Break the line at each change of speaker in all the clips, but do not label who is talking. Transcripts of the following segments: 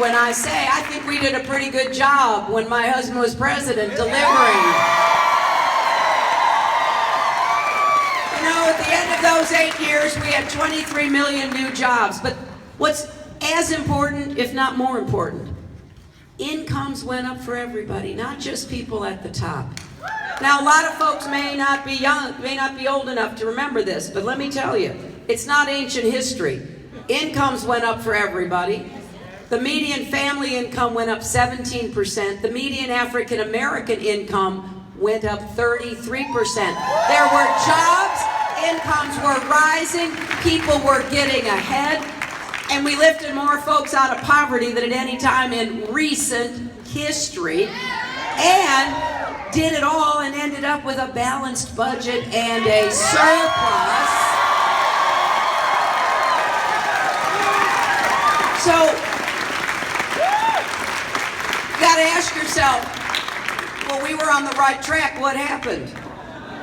when I say I think we did a pretty good job when my husband was president delivering. You know, at the end of those 8 years, we had 23 million new jobs. But what's as important, if not more important, incomes went up for everybody, not just people at the top. Now, a lot of folks may not be old enough to remember this, but let me tell you, it's not ancient history. Incomes went up for everybody. The median family income went up 17%. The median African American income went up 33%. There were jobs, incomes were rising, people were getting ahead, and we lifted more folks out of poverty than at any time in recent history, and did it all and ended up with a balanced budget and a surplus. So, you gotta ask yourself, well, we were on the right track, what happened?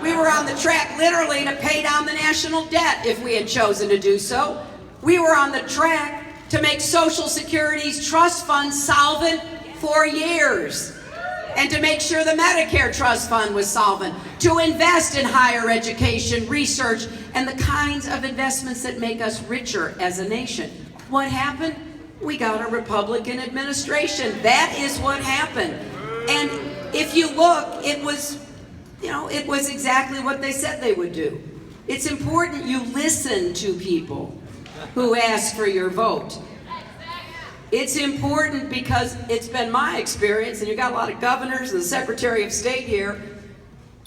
We were on the track literally to pay down the national debt if we had chosen to do so. We were on the track to make Social Security's trust fund solvent for years, and to make sure the Medicare trust fund was solvent, to invest in higher education, research, and the kinds of investments that make us richer as a nation. What happened? We got a Republican administration. That is what happened. And if you look, it was exactly what they said they would do. It's important you listen to people who ask for your vote. It's important because it's been my experience, and you've got a lot of governors and the Secretary of State here,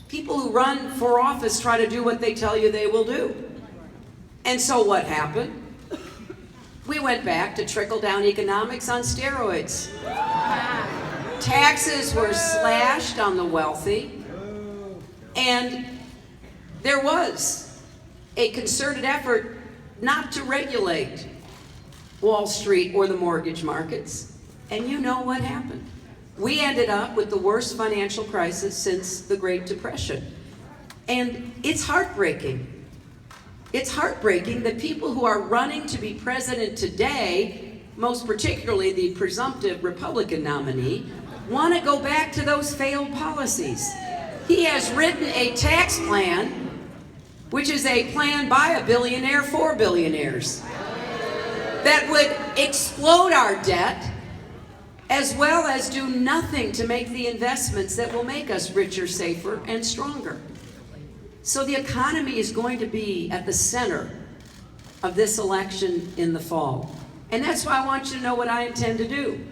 people who run for office try to do what they tell you they will do. And so what happened? We went back to trickle-down economics on steroids. Taxes were slashed on the wealthy, and there was a concerted effort not to regulate Wall Street or the mortgage markets. And you know what happened. We ended up with the worst financial crisis since the Great Depression. And it's heartbreaking. It's heartbreaking that people who are running to be president today, most particularly the presumptive Republican nominee, want to go back to those failed policies. He has written a tax plan, which is a plan by a billionaire for billionaires, that would explode our debt, as well as do nothing to make the investments that will make us richer, safer, and stronger. So the economy is going to be at the center of this election in the fall. And that's why I want you to know what I intend to do.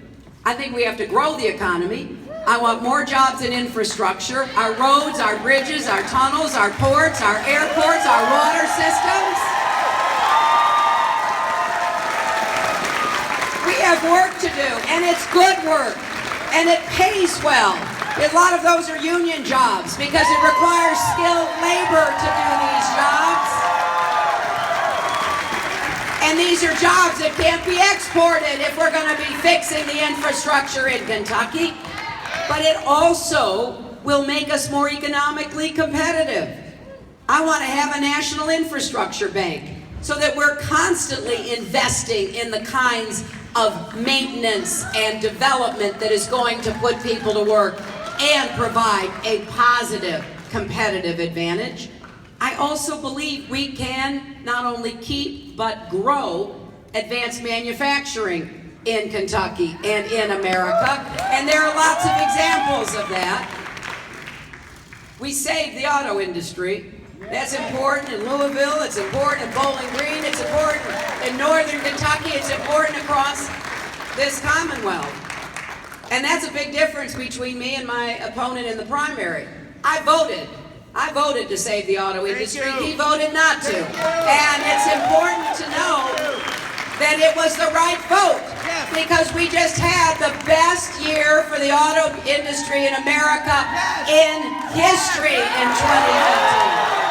I think we have to grow the economy. I want more jobs in infrastructure, our roads, our bridges, our tunnels, our ports, our airports, our water systems. We have work to do, and it's good work, and it pays well. A lot of those are union jobs because it requires skilled labor to do these jobs. And these are jobs that can't be exported if we're going to be fixing the infrastructure in Kentucky. But it also will make us more economically competitive. I want to have a national infrastructure bank so that we're constantly investing in the kinds of maintenance and development that is going to put people to work and provide a positive competitive advantage. I also believe we can not only keep but grow advanced manufacturing in Kentucky and in America, and there are lots of examples of that. We saved the auto industry. That's important in Louisville, it's important in Bowling Green, it's important in northern Kentucky, it's important across this Commonwealth. And that's a big difference between me and my opponent in the primary. I voted to save the auto industry. He voted not to. And it's important to know that it was the right vote, because we just had the best year for the auto industry in America in history in 2015.